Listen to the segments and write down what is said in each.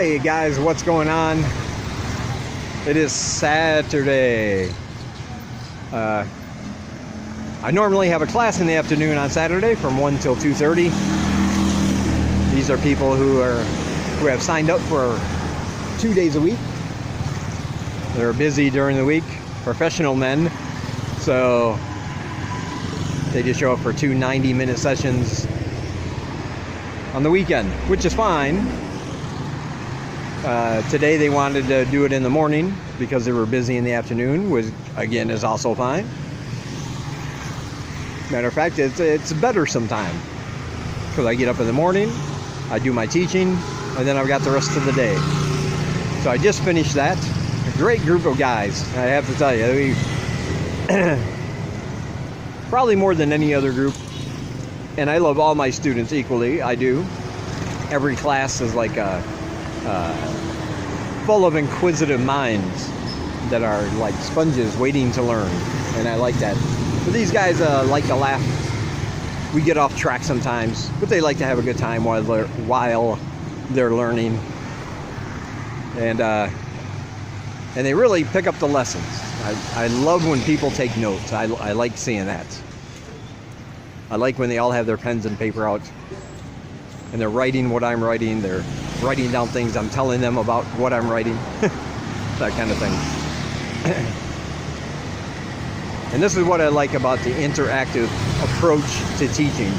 Hey guys, what's going on? It is Saturday. I normally have a class in the afternoon on Saturday from 1 till 2:30. These are people who have signed up for 2 days a week. They're busy during the week, professional men, so they just show up for 2 90-minute sessions on the weekend, which is fine. Today they wanted to do it in the morning because they were busy in the afternoon, which again is also fine. Matter of fact, it's better sometimes because I get up in the morning, I do my teaching, and then I've got the rest of the day. So I just finished that. A great group of guys, I have to tell you. Probably more than any other group. And I love all my students equally. I do. Every class is like full of inquisitive minds that are like sponges waiting to learn, and I like that. But these guys like to laugh. We get off track sometimes, but they like to have a good time while they're learning, and they really pick up the lessons. I love when people take notes. I like seeing that. I like when they all have their pens and paper out and they're writing what I'm writing. They're writing down things I'm telling them about what I'm writing. That kind of thing. And this is what I like about the interactive approach to teaching.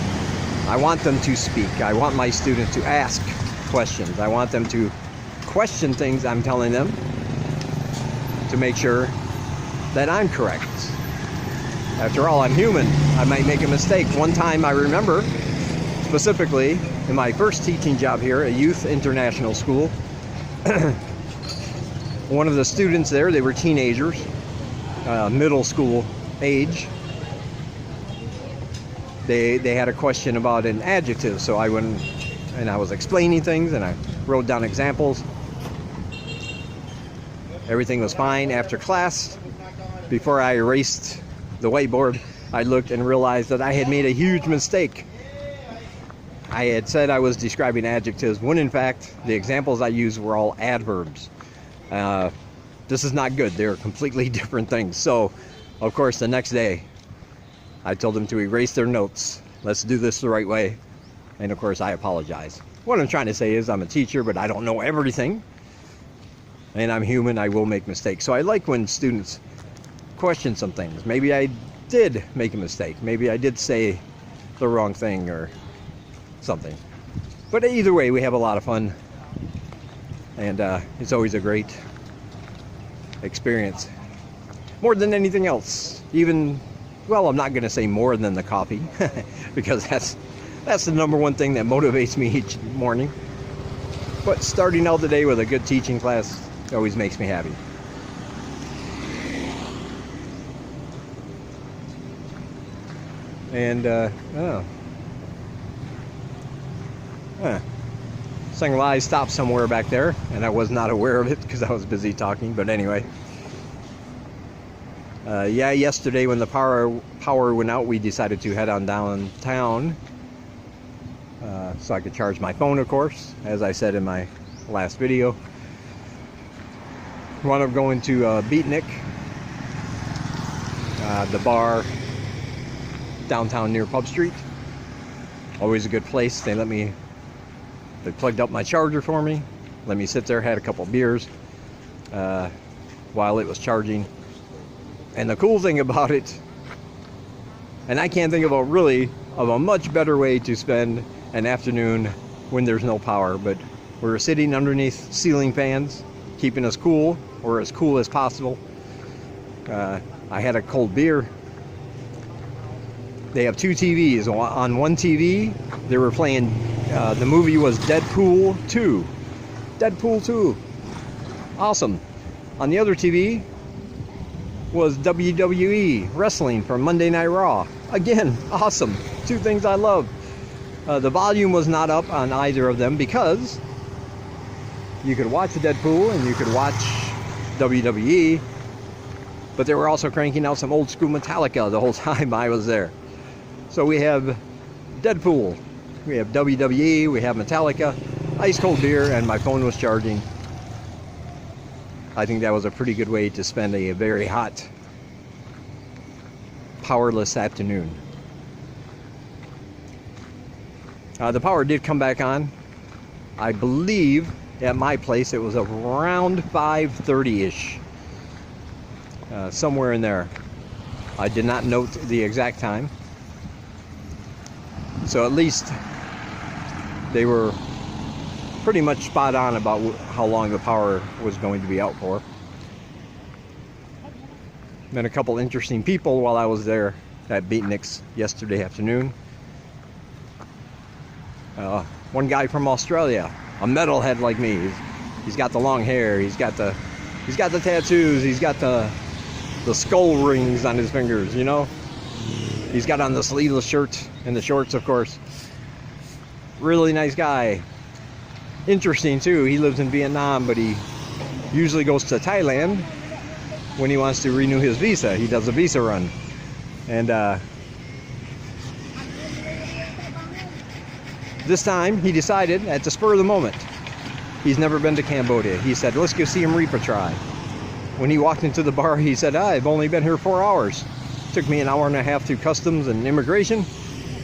I want them to speak. I want my students to ask questions. I want them to question things I'm telling them to make sure that I'm correct. After all, I'm human. I might make a mistake. One time I remember, specifically in my first teaching job here at Youth International School, one of the students there, they were teenagers, middle school age. They had a question about an adjective, so I went and I was explaining things and I wrote down examples. Everything was fine. After class, before I erased the whiteboard, I looked and realized that I had made a huge mistake. I had said I was describing adjectives when in fact the examples I used were all adverbs. This is not good. They're completely different things. So of course the next day I told them to erase their notes. Let's do this the right way. And of course I apologize. What I'm trying to say is I'm a teacher, but I don't know everything. And I'm human. I will make mistakes. So I like when students question some things. Maybe I did make a mistake. Maybe I did say the wrong thing or something. But either way, we have a lot of fun. And it's always a great experience. More than anything else. Even, well, I'm not going to say more than the coffee. Because that's the number one thing that motivates me each morning. But starting out the day with a good teaching class always makes me happy. And Single Eye stopped somewhere back there, and I was not aware of it because I was busy talking. But anyway, yeah, yesterday when the power went out, we decided to head on downtown so I could charge my phone, of course, as I said in my last video. Wound up going to Beatnik, the bar downtown near Pub Street. Always a good place. They plugged up my charger for me, let me sit there, had a couple beers while it was charging. And the cool thing about it, and I can't think of a much better way to spend an afternoon when there's no power, but we were sitting underneath ceiling fans, keeping us cool, or as cool as possible. I had a cold beer. They have 2 TVs. On one TV, they were playing, the movie was Deadpool 2. Deadpool 2. Awesome. On the other TV was WWE Wrestling from Monday Night Raw. Again, awesome. 2 things I love. The volume was not up on either of them because you could watch Deadpool and you could watch WWE, but they were also cranking out some old school Metallica the whole time I was there. So we have Deadpool, we have WWE, we have Metallica, ice cold beer, and my phone was charging. I think that was a pretty good way to spend a very hot, powerless afternoon. The power did come back on. I believe at my place it was around 5:30-ish. Somewhere in there. I did not note the exact time. So at least they were pretty much spot on about how long the power was going to be out for. Met a couple interesting people while I was there at Beatniks yesterday afternoon. One guy from Australia, a metalhead like me. He's got the long hair. He's got the tattoos. He's got the skull rings on his fingers. You know. He's got on the sleeveless shirt and the shorts, of course. Really nice guy. Interesting too. He lives in Vietnam, but he usually goes to Thailand when he wants to renew his visa. He does a visa run, and this time he decided at the spur of the moment. He's never been to Cambodia. He said, let's go see him reap a try. When he walked into the bar, he said, I've only been here 4 hours. Took me an hour and a half through customs and immigration.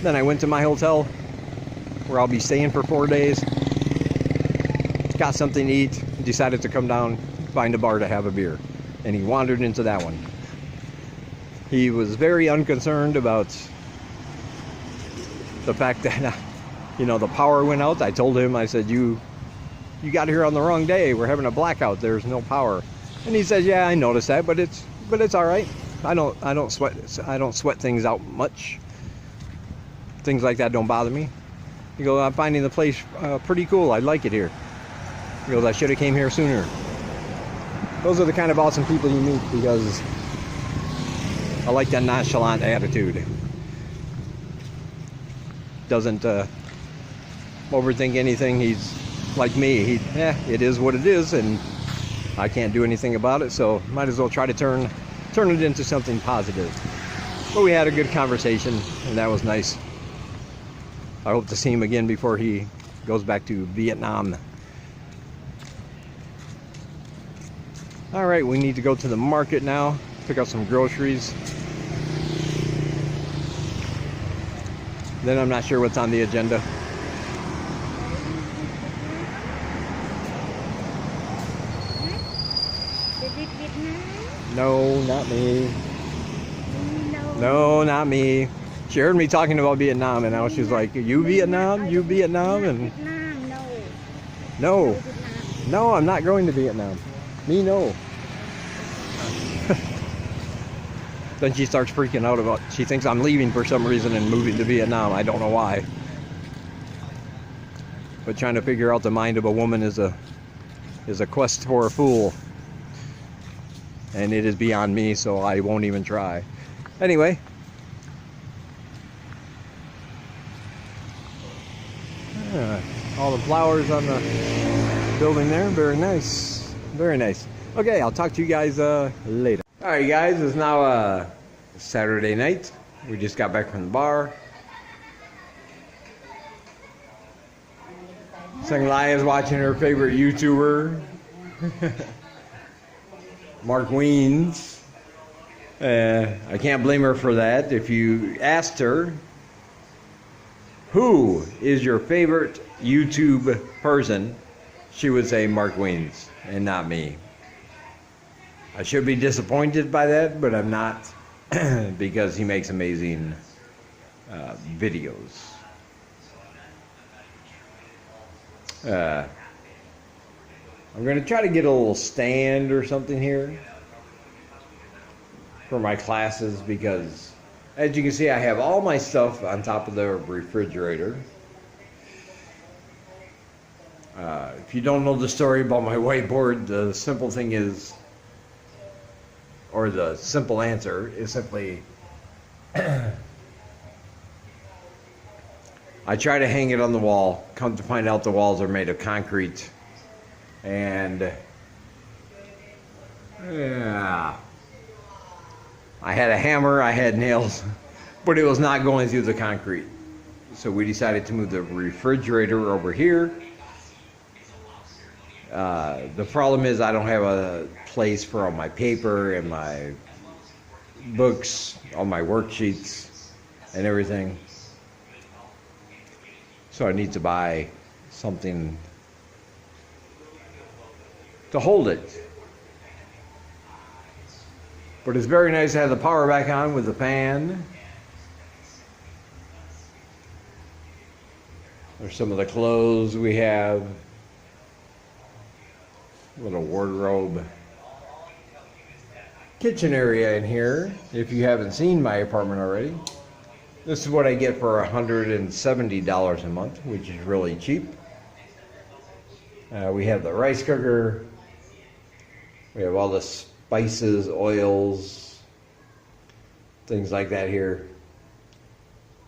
Then I went to my hotel where I'll be staying for 4 days. Got something to eat, decided to come down, find a bar to have a beer. And he wandered into that one. He was very unconcerned about the fact that, you know, the power went out. I told him, I said, you got here on the wrong day. We're having a blackout. There's no power. And he said, yeah, I noticed that, but it's all right. I don't sweat things out much. Things like that don't bother me. He goes, I'm finding the place pretty cool. I like it here. He goes, I should have came here sooner. Those are the kind of awesome people you meet, because I like that nonchalant attitude. Doesn't overthink anything. He's like me. It is what it is, and I can't do anything about it, so might as well try to turn it into something positive. But we had a good conversation, and that was nice. I hope to see him again before he goes back to Vietnam. All right, we need to go to the market now, pick up some groceries. Then I'm not sure what's on the agenda. No, not me. No, not me. She heard me talking about Vietnam, and now she's like, you Vietnam? You Vietnam? And no, I'm not going to Vietnam. Me, no. Then she starts freaking out about, she thinks I'm leaving for some reason and moving to Vietnam. I don't know why. But trying to figure out the mind of a woman is a quest for a fool. And it is beyond me, so I won't even try. Anyway. All the flowers on the building there, very nice. Very nice. Okay, I'll talk to you guys later. Alright guys, it's now Saturday night. We just got back from the bar. Sung Lai is watching her favorite YouTuber, Mark Weens. I can't blame her for that. If you asked her, who is your favorite YouTube person, she would say Mark Weens and not me. I should be disappointed by that, but I'm not, because he makes amazing videos. I'm going to try to get a little stand or something here for my classes, because as you can see, I have all my stuff on top of the refrigerator. If you don't know the story about my whiteboard, the simple thing is, or the simple answer is simply, I try to hang it on the wall. Come to find out the walls are made of concrete. And yeah, I had a hammer, I had nails, but it was not going through the concrete. So we decided to move the refrigerator over here. The problem is I don't have a place for all my paper and my books, all my worksheets and everything. So I need to buy something to hold it. But it's very nice to have the power back on with the fan. There's some of the clothes we have. Little wardrobe. Kitchen area in here, if you haven't seen my apartment already. This is what I get for $170 a month, which is really cheap. We have the rice cooker. We have all the spices, oils, things like that here.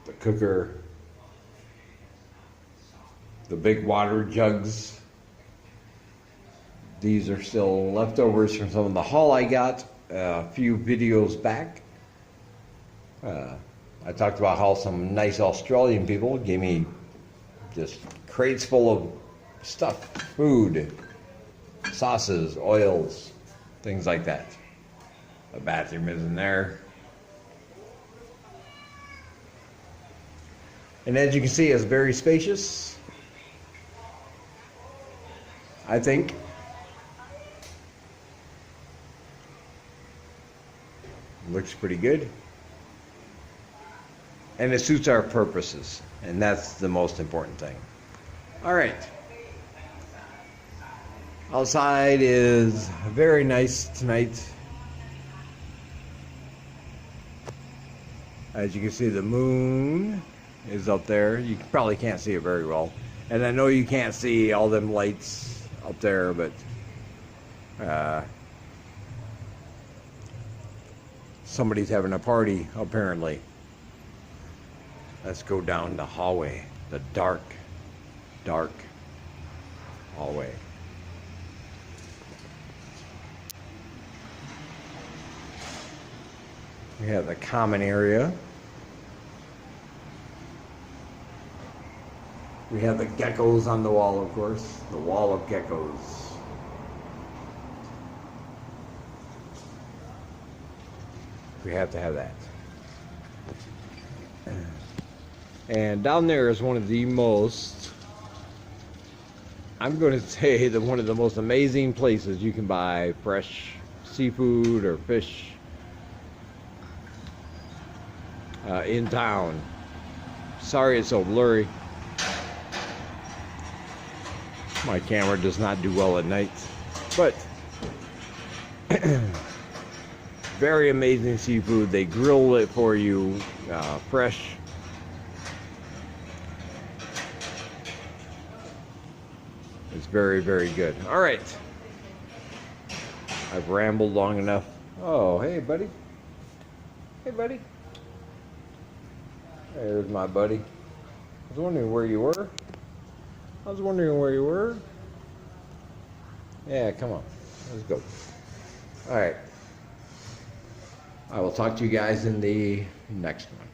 The cooker. The big water jugs. These are still leftovers from some of the haul I got a few videos back. I talked about how some nice Australian people gave me just crates full of stuff, food, sauces, oils, things like that. The bathroom is in there. And as you can see, it's very spacious, I think. Looks pretty good. And it suits our purposes, and that's the most important thing. All right. Outside is very nice tonight. As you can see, the moon is up there. You probably can't see it very well. And I know you can't see all them lights up there, but somebody's having a party, apparently. Let's go down the hallway, the dark, dark hallway. We have the common area. We have the geckos on the wall, of course, the wall of geckos. We have to have that. And down there is one of the most, I'm going to say, one of the most amazing places you can buy fresh seafood or fish in town. Sorry it's so blurry. My camera does not do well at night, but very amazing seafood. They grill it for you, fresh. It's very, very good. All right. I've rambled long enough. Oh, hey, buddy. Hey, buddy. There's my buddy. I was wondering where you were. Yeah, come on. Let's go. All right. I will talk to you guys in the next one.